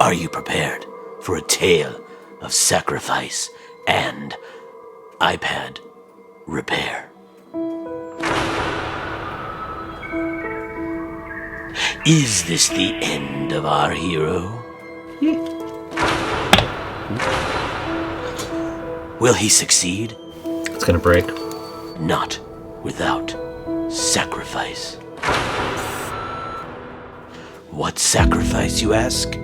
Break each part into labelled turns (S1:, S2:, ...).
S1: Are you prepared for a tale of sacrifice and iPad repair? Is this the end of our hero? Will he succeed?
S2: It's gonna break.
S1: Not without sacrifice. What sacrifice, you ask?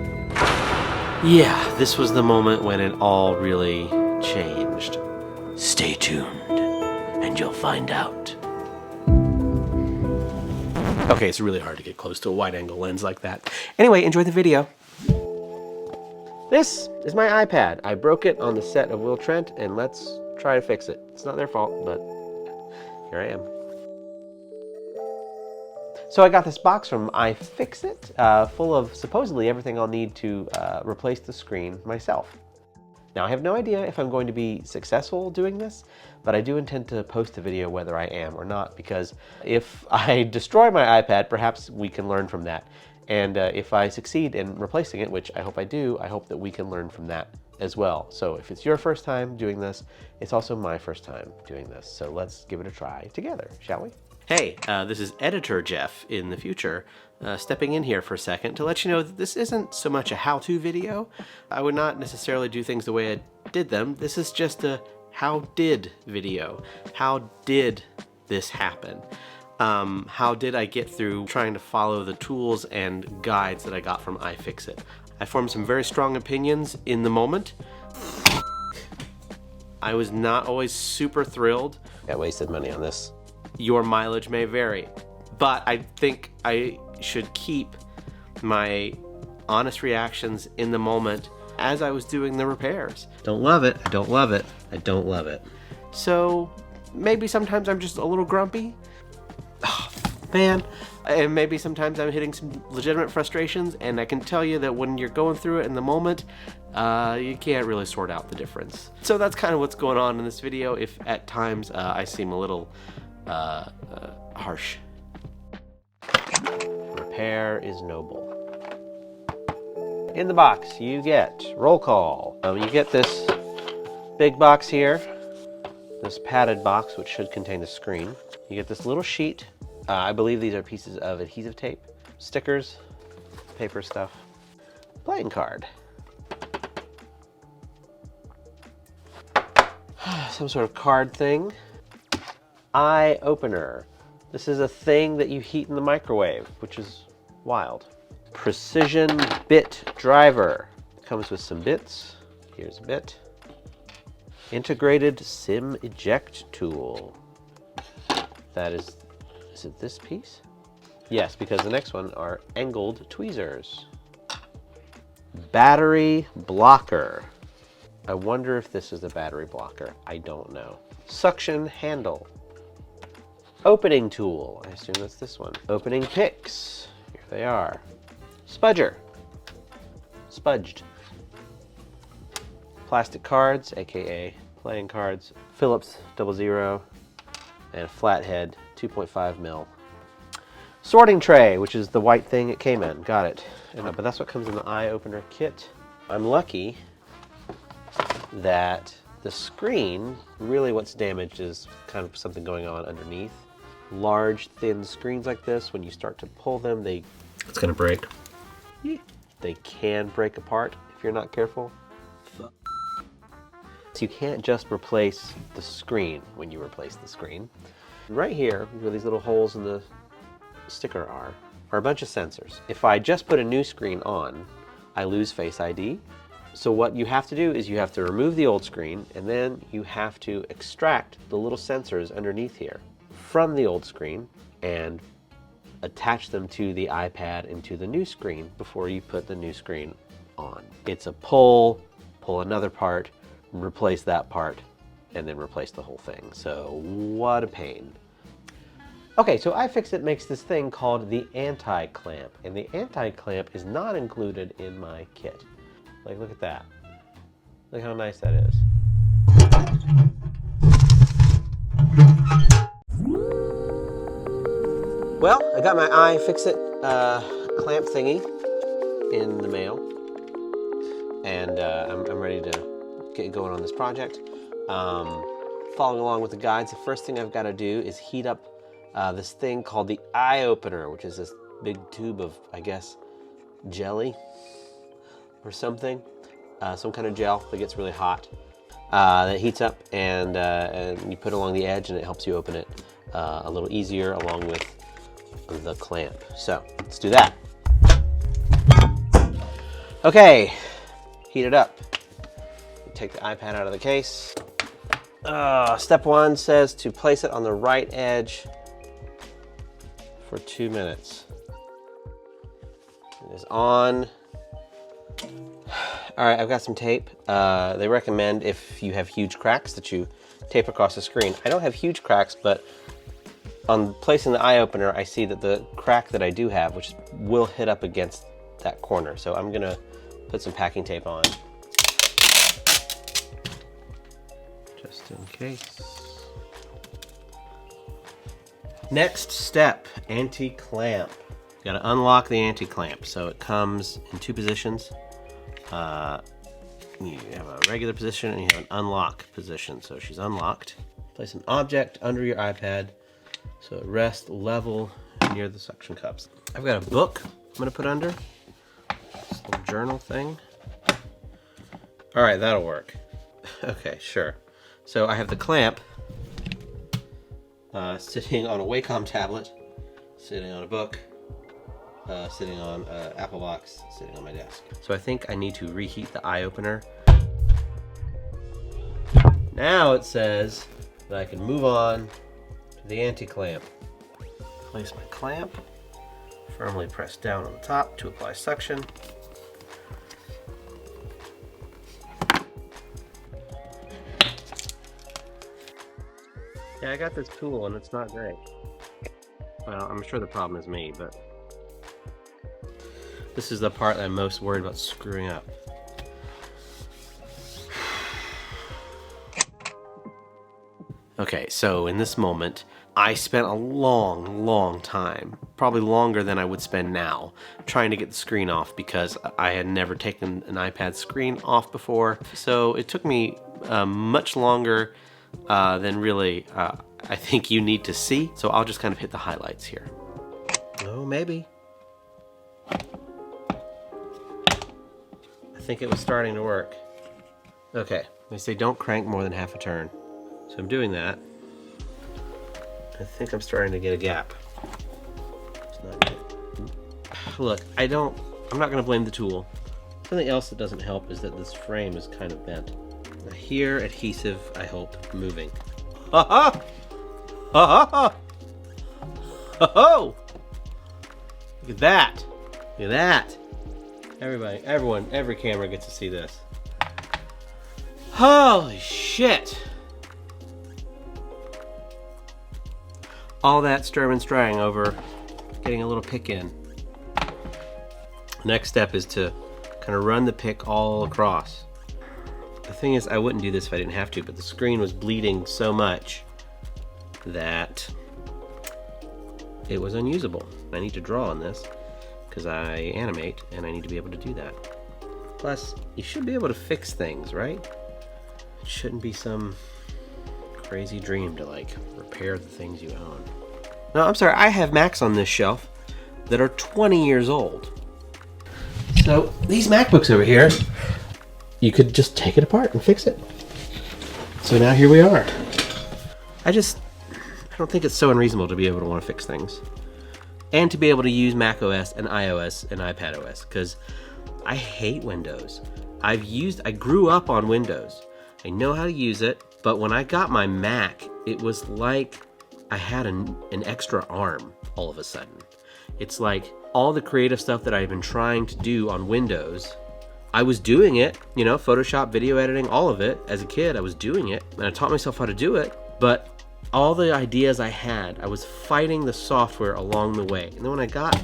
S2: Yeah, this was the moment when it all really changed.
S1: Stay tuned, and you'll find out.
S2: Okay, it's really hard to get close to a wide-angle lens like that. Anyway, enjoy the video. This is my iPad. I broke it on the set of Will Trent, and let's try to fix it. It's not their fault, but here I am. So I got this box from iFixit, full of supposedly everything I'll need to replace the screen myself. Now I have no idea if I'm going to be successful doing this, but I do intend to post a video whether I am or not, because if I destroy my iPad, perhaps we can learn from that. And if I succeed in replacing it, which I hope I do, I hope that we can learn from that as well. So if it's your first time doing this, it's also my first time doing this. So let's give it a try together, shall we? Hey, this is Editor Jef in the future, stepping in here for a second to let you know that this isn't so much a how-to video. I would not necessarily do things the way I did them. This is just a how did video. How did this happen? How did I get through trying to follow the tools and guides that I got from iFixit? I formed some very strong opinions in the moment. I was not always super thrilled. I wasted money on this. Your mileage may vary, but I think I should keep my honest reactions in the moment as I was doing the repairs. Don't love it, I don't love it, I don't love it. So maybe sometimes I'm just a little grumpy. Oh, man. And maybe sometimes I'm hitting some legitimate frustrations, and I can tell you that when you're going through it in the moment, you can't really sort out the difference. So that's kind of what's going on in this video, if at times I seem a little harsh. Repair is noble. In the box you get roll call. You get this big box here, this padded box which should contain the screen. You get this little sheet. I believe these are pieces of adhesive tape, stickers, paper stuff, playing card, some sort of card thing. iOpener. This is a thing that you heat in the microwave, which is wild. Precision bit driver. Comes with some bits. Here's a bit. Integrated SIM eject tool. That is it this piece? Yes, because the next one are angled tweezers. Battery blocker. I wonder if this is a battery blocker. I don't know. Suction handle. Opening tool. I assume that's this one. Opening picks. Here they are. Spudger. Spudged. Plastic cards, aka playing cards. Phillips 00. And a flathead 2.5 mil. Sorting tray, which is the white thing it came in. Got it. But that's what comes in the iOpener kit. I'm lucky that the screen, really what's damaged is kind of something going on underneath. Large, thin screens like this, when you start to pull them, it's gonna break. They can break apart if you're not careful. So you can't just replace the screen when you replace the screen. Right here, where these little holes in the sticker are a bunch of sensors. If I just put a new screen on, I lose Face ID. So what you have to do is you have to remove the old screen, and then you have to extract the little sensors underneath here from the old screen and attach them to the iPad and to the new screen before you put the new screen on. It's a pull another part, replace that part, and then replace the whole thing. So what a pain. Okay, so iFixit makes this thing called the anti-clamp, and the anti-clamp is not included in my kit. Like, look at that. Look how nice that is. Well, I got my iFixit clamp thingy in the mail. and I'm ready to get going on this project. Following along with the guides, the first thing I've got to do is heat up this thing called the iOpener, which is this big tube of, I guess, jelly or something. Some kind of gel that gets really hot. That heats up and you put it along the edge and it helps you open it a little easier along with the clamp. So let's do that. Okay, heat it up. Take the iPad out of the case. Step 1 says to place it on the right edge for 2 minutes. It is on. All right, I've got some tape. They recommend if you have huge cracks that you tape across the screen. I don't have huge cracks, but on placing the iOpener, I see that the crack that I do have, which will hit up against that corner. So I'm gonna put some packing tape on. Just in case. Next step, anti-clamp. You gotta unlock the anti-clamp. So it comes in 2 positions. You have a regular position and you have an unlock position. So she's unlocked. Place an object under your iPad so it rests level near the suction cups. I've got a book I'm gonna put under. This little journal thing. All right, that'll work. Okay, sure. So I have the clamp sitting on a Wacom tablet, sitting on a book, sitting on an Apple box, sitting on my desk. So I think I need to reheat the iOpener. Now it says that I can move on to the anti-clamp. Place my clamp, firmly press down on the top to apply suction. Yeah, I got this tool and it's not great. Well, I'm sure the problem is me, but this is the part that I'm most worried about screwing up. Okay, so in this moment, I spent a long time, probably longer than I would spend now, trying to get the screen off because I had never taken an iPad screen off before. So it took me much longer than really I think you need to see. So I'll just kind of hit the highlights here. Oh, maybe. I think it was starting to work. Okay, they say don't crank more than half a turn. So I'm doing that. I think I'm starting to get a gap. It's not good. Look, I'm not gonna blame the tool. Something else that doesn't help is that this frame is kind of bent. I hear adhesive, I hope, moving. Ha ha! Ha ha ha! Ho ho! Look at that! Look at that! Everyone, every camera gets to see this. Holy shit! All that sturm and strang over getting a little pick in. Next step is to kind of run the pick all across. The thing is, I wouldn't do this if I didn't have to, but the screen was bleeding so much that it was unusable. I need to draw on this because I animate and I need to be able to do that. Plus, you should be able to fix things, right? It shouldn't be some crazy dream to like repair the things you own. No, I'm sorry, I have Macs on this shelf that are 20 years old. So these MacBooks over here, you could just take it apart and fix it. So now here we are. I don't think it's so unreasonable to be able to want to fix things. And to be able to use macOS and iOS and iPadOS, because I hate Windows. I grew up on Windows. I know how to use it, but when I got my Mac, it was like I had an extra arm all of a sudden. It's like all the creative stuff that I've been trying to do on Windows, I was doing it, you know, Photoshop, video editing, all of it. As a kid, I was doing it, and I taught myself how to do it, but all the ideas I had, I was fighting the software along the way. And then when I got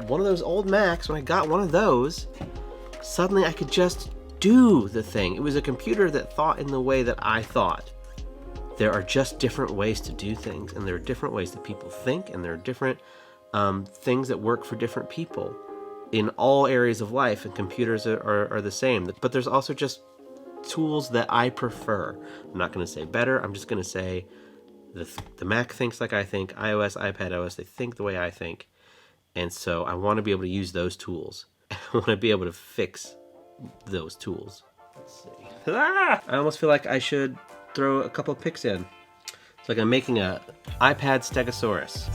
S2: one of those old Macs, when I got one of those, suddenly I could just do the thing. It was a computer that thought in the way that I thought. There are just different ways to do things, and there are different ways that people think, and there are different things that work for different people. in all areas of life, and computers are the same. But there's also just tools that I prefer. I'm not going to say better. I'm just going to say the Mac thinks like I think. iOS, iPad OS, they think the way I think. And so I want to be able to use those tools. I want to be able to fix those tools. Let's see. I almost feel like I should throw a couple of picks in. It's like I'm making a iPad Stegosaurus.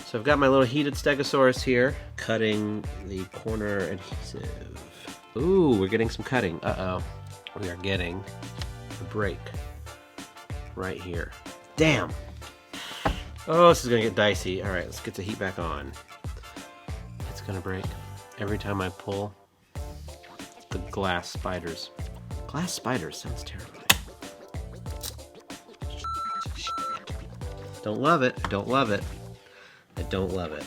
S2: So I've got my little heated Stegosaurus here, cutting the corner adhesive. Ooh, we're getting some cutting. Uh-oh. We are getting a break right here. Damn. Oh, this is gonna get dicey. All right, let's get the heat back on. It's gonna break every time I pull the glass spiders. Glass spiders sounds terrible. Don't love it. I don't love it. I don't love it.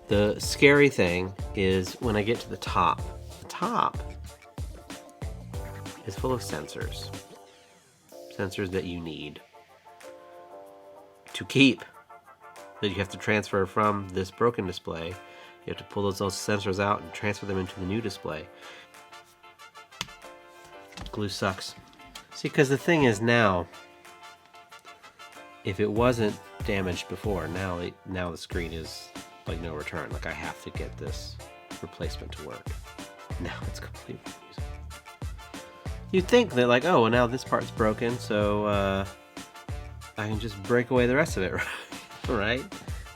S2: The scary thing is when I get to the top. The top is full of sensors. Sensors that you need to keep, that you have to transfer from this broken display. You have to pull those sensors out and transfer them into the new display. Glue sucks. See, because the thing is now, if it wasn't damaged before, now the screen is like no return. Like I have to get this replacement to work. Now it's completely usable. You'd think that like, oh, well now this part's broken, so I can just break away the rest of it, right?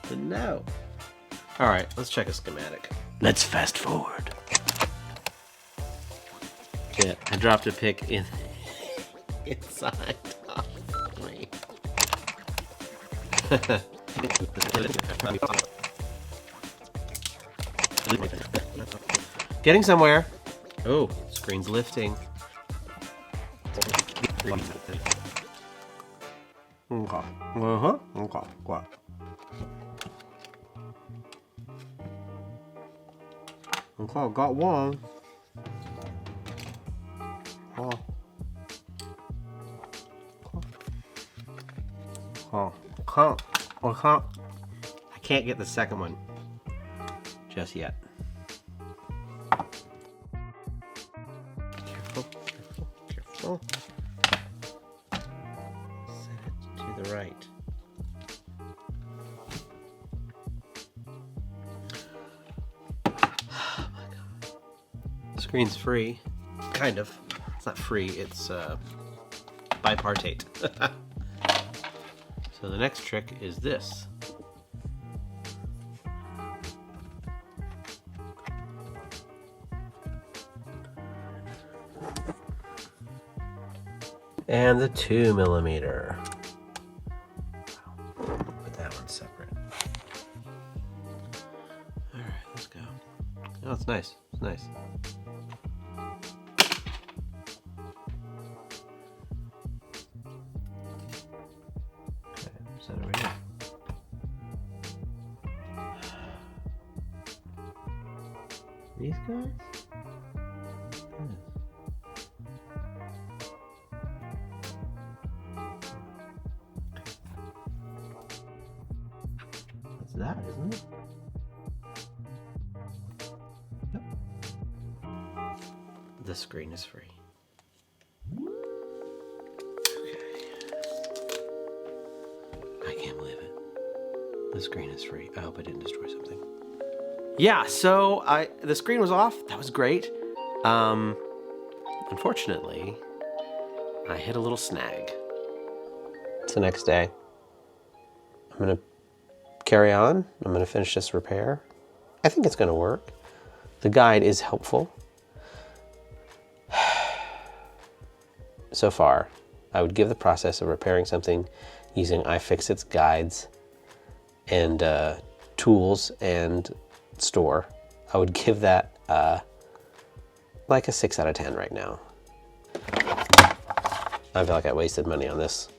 S2: But no. All right, let's check a schematic.
S1: Let's fast forward.
S2: Yeah, I dropped a pick in inside of me. Getting somewhere. Oh, screen's lifting. Okay. Okay. What? Okay, got one. Oh. Oh. I can't get the second one just yet. Careful. Set it to the right. Oh my god. The screen's free. Kind of. It's not free, it's bipartite. So the next trick is this. And the 2mm. Put that one separate. Alright, let's go. Oh, it's nice. It's nice. Okay, set it right here. These guys? That, isn't it? Yep. The screen is free. Okay. I can't believe it. The screen is free. I hope I didn't destroy something. Yeah, so the screen was off. That was great. Unfortunately, I hit a little snag. It's the next day. I'm gonna carry on. I'm going to finish this repair. I think it's going to work. The guide is helpful. So far, I would give the process of repairing something using iFixit's guides and tools and store. I would give that like a 6 out of 10 right now. I feel like I wasted money on this.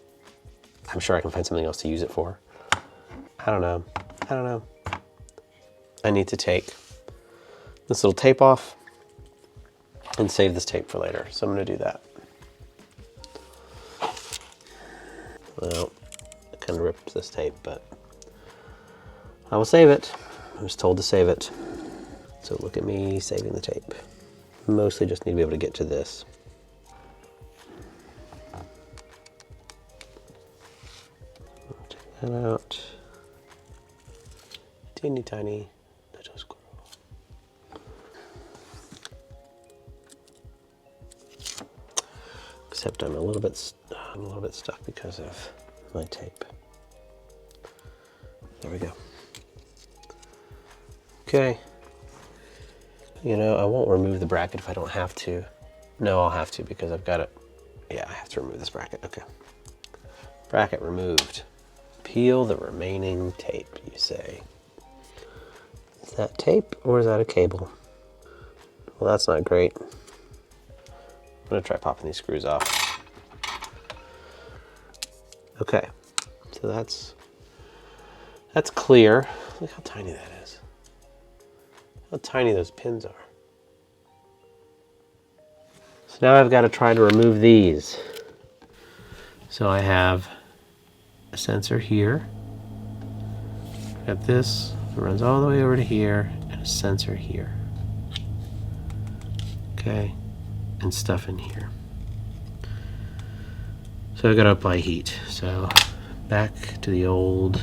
S2: I'm sure I can find something else to use it for. I don't know. I need to take this little tape off and save this tape for later. So I'm going to do that. Well, it kind of rips this tape, but I will save it. I was told to save it. So look at me saving the tape. Mostly just need to be able to get to this. Take that out. Teeny tiny little squirrel. Except I'm a little bit stuck because of my tape. There we go. Okay. You know, I won't remove the bracket if I don't have to. No, I'll have to because I've got it. Yeah, I have to remove this bracket. Okay. Bracket removed. Peel the remaining tape, you say. Is that tape or is that a cable? Well, that's not great. I'm gonna try popping these screws off. Okay, so that's clear. Look how tiny that is. How tiny those pins are. So now I've got to try to remove these. So I have a sensor here. Got this, it runs all the way over to here, and a sensor here. Okay, and stuff in here. So I've got to apply heat. So back to the old.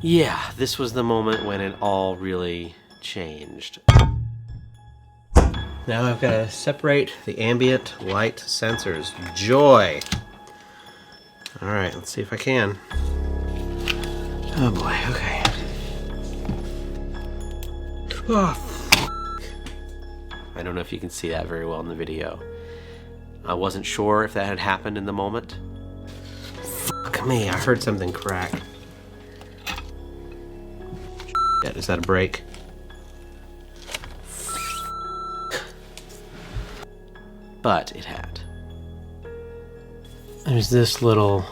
S2: Yeah, this was the moment when it all really changed. Now I've got to separate the ambient light sensors. Joy! Alright, let's see if I can. Oh boy, okay. Oh, I don't know if you can see that very well in the video. I wasn't sure if that had happened in the moment. Fuck me, I heard something crack. Is that a break? But it had. There's this little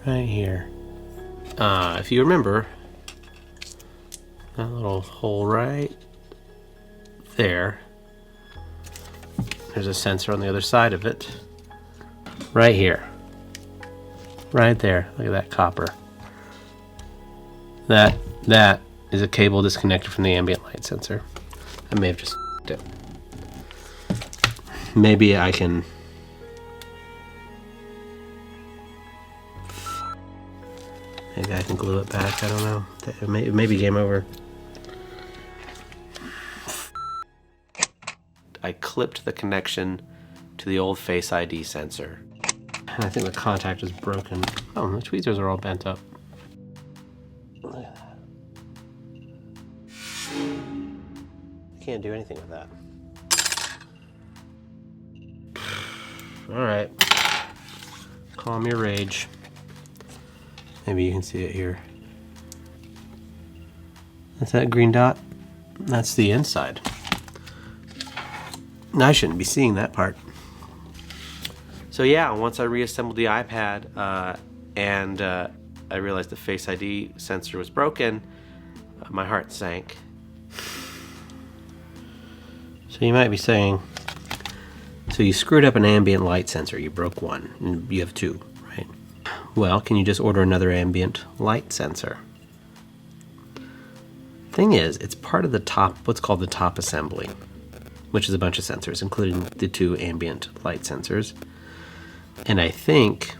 S2: right here. If you remember, that little hole right there, there's a sensor on the other side of it. Right here. Right there. Look at that copper. That is a cable disconnected from the ambient light sensor. I may have just f***ed it. Maybe I can... Maybe I can glue it back. I don't know. It may be game over. I clipped the connection to the old Face ID sensor. And I think the contact is broken. Oh, the tweezers are all bent up. Look at that. I can't do anything with that. Alright. Calm your rage. Maybe you can see it here. That's that green dot. That's the inside. I shouldn't be seeing that part. So yeah, once I reassembled the iPad and I realized the Face ID sensor was broken, my heart sank. So you might be saying, so you screwed up an ambient light sensor, you broke one, and you have two, right? Well, can you just order another ambient light sensor? Thing is, it's part of the top, what's called the top assembly, which is a bunch of sensors, including the two ambient light sensors. And I think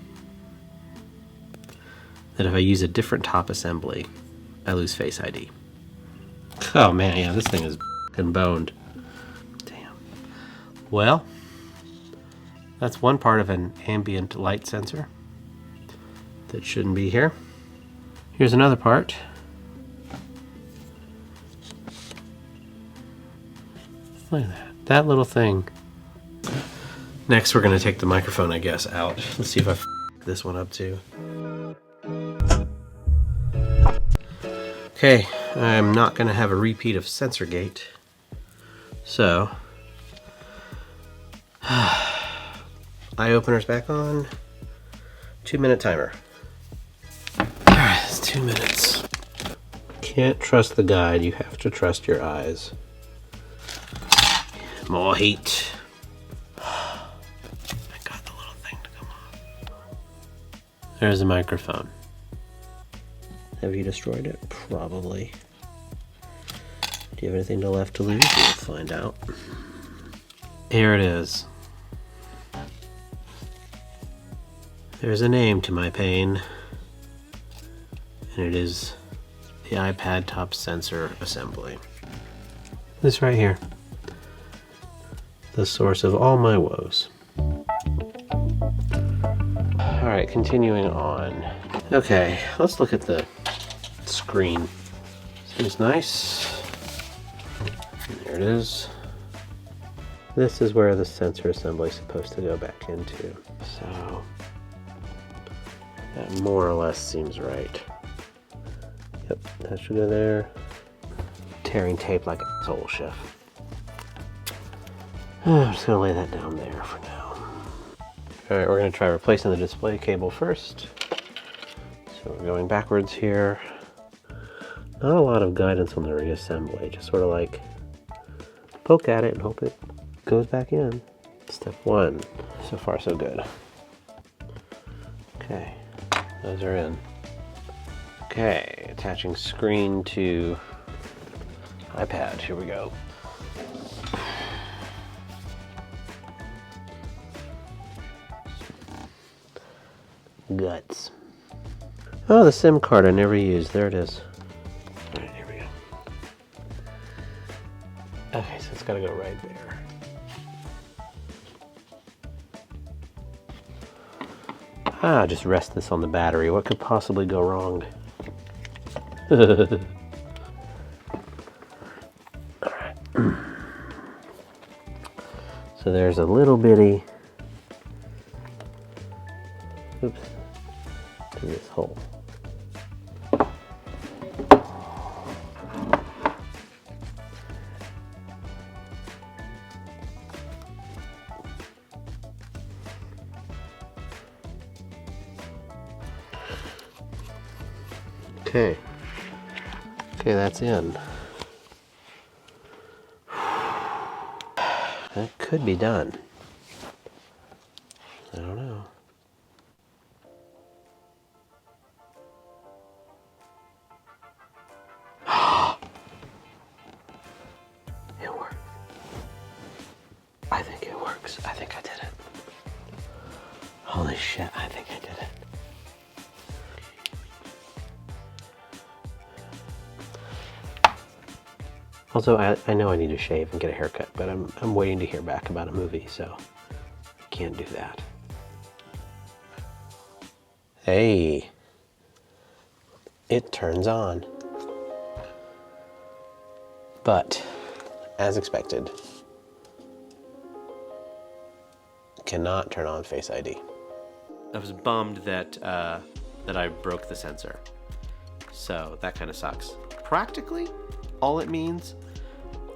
S2: that if I use a different top assembly, I lose Face ID. Oh man, yeah, this thing is f***ing boned. Damn. Well, that's one part of an ambient light sensor that shouldn't be here. Here's another part. Look at that. That little thing. Next, we're going to take the microphone, I guess, out. Let's see if I f*** this one up too. Okay, I'm not going to have a repeat of SensorGate. So, iOpener's back on. 2-minute timer. Alright, it's 2 minutes. Can't trust the guide, you have to trust your eyes. More heat. I got the little thing to come off. There's the microphone. Have you destroyed it? Probably. Do you have anything left to lose? We'll find out. Here it is. There's a name to my pain, and it is the iPad top sensor assembly. This right here. The source of all my woes. Alright, continuing on. Okay, let's look at the screen. Seems nice. There it is. This is where the sensor assembly is supposed to go back into. So that more or less seems right. Yep, that should go there. Tearing tape like an asshole, Chef. I'm just gonna lay that down there for now. Alright, we're gonna try replacing the display cable first. So we're going backwards here. Not a lot of guidance on the reassembly, just sort of like poke at it and hope it goes back in. Step one. So far so good. Okay, those are in. Okay, attaching screen to iPad. Here we go. Guts. Oh, the SIM card I never used. There it is. All right, here we go. Okay, so it's got to go right there. Ah, just rest this on the battery. What could possibly go wrong? Alright. So there's a little bitty, oops, to this hole. Okay. Okay, that's in. That could be done. I don't know. It works. I think it works. I think I did it. Holy shit, I think I did it. Also, I know I need to shave and get a haircut, but I'm waiting to hear back about a movie, so I can't do that. Hey, it turns on. But, as expected, cannot turn on Face ID. I was bummed that that I broke the sensor, so that kind of sucks. Practically, all it means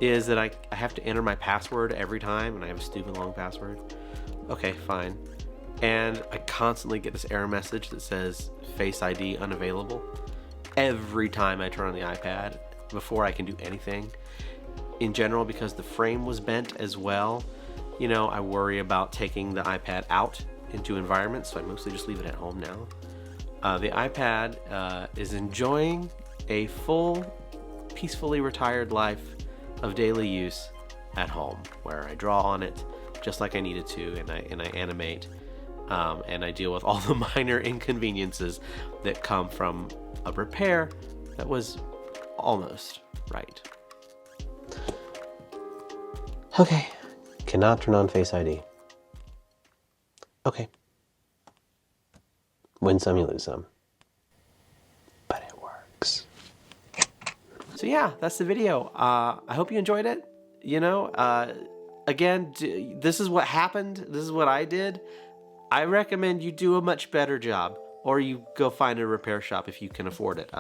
S2: is that I have to enter my password every time, and I have a stupid long password. Okay, fine. And I constantly get this error message that says Face ID unavailable every time I turn on the iPad before I can do anything. In general, because the frame was bent as well, you know, I worry about taking the iPad out into environments, so I mostly just leave it at home now. The iPad is enjoying a full, peacefully retired life of daily use at home, where I draw on it just like I needed to, and I animate, and I deal with all the minor inconveniences that come from a repair that was almost right. Okay, cannot turn on Face ID. Okay. Win some, you lose some. But it works. So yeah, that's the video. I hope you enjoyed it. You know, again, this is what happened. This is what I did. I recommend you do a much better job, or you go find a repair shop if you can afford it.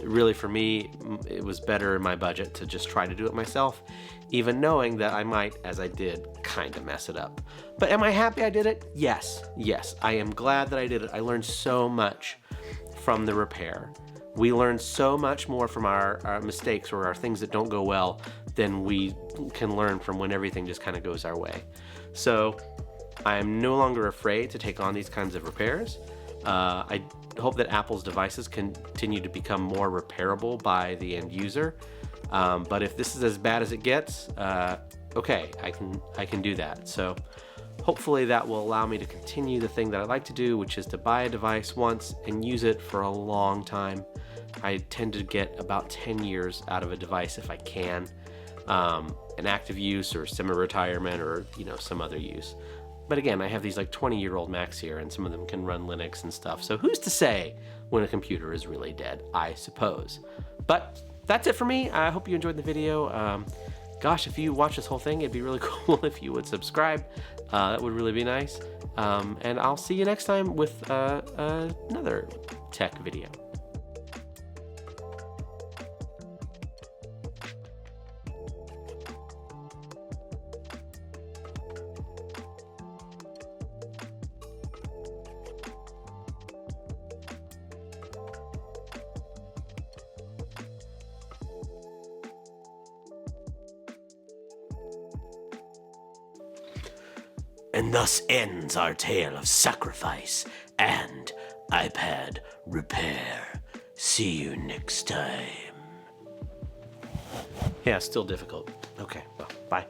S2: Really, for me, it was better in my budget to just try to do it myself, even knowing that I might, as I did, kind of mess it up. But am I happy I did it? Yes. Yes, I am glad that I did it. I learned so much from the repair. We learn so much more from our mistakes or our things that don't go well than we can learn from when everything just kind of goes our way. So I am no longer afraid to take on these kinds of repairs. I hope that Apple's devices continue to become more repairable by the end user. But if this is as bad as it gets, okay, I can do that. So hopefully that will allow me to continue the thing that I like to do, which is to buy a device once and use it for a long time. I tend to get about 10 years out of a device if I can, an active use or semi-retirement or some other use. But again, I have these like 20-year-old Macs here, and some of them can run Linux and stuff. So who's to say when a computer is really dead, I suppose. But that's it for me. I hope you enjoyed the video. Gosh, if you watch this whole thing, it'd be really cool if you would subscribe. That would really be nice. And I'll see you next time with another tech video.
S1: And thus ends our tale of sacrifice and iPad repair. See you next time.
S2: Yeah, still difficult. Okay, well, bye.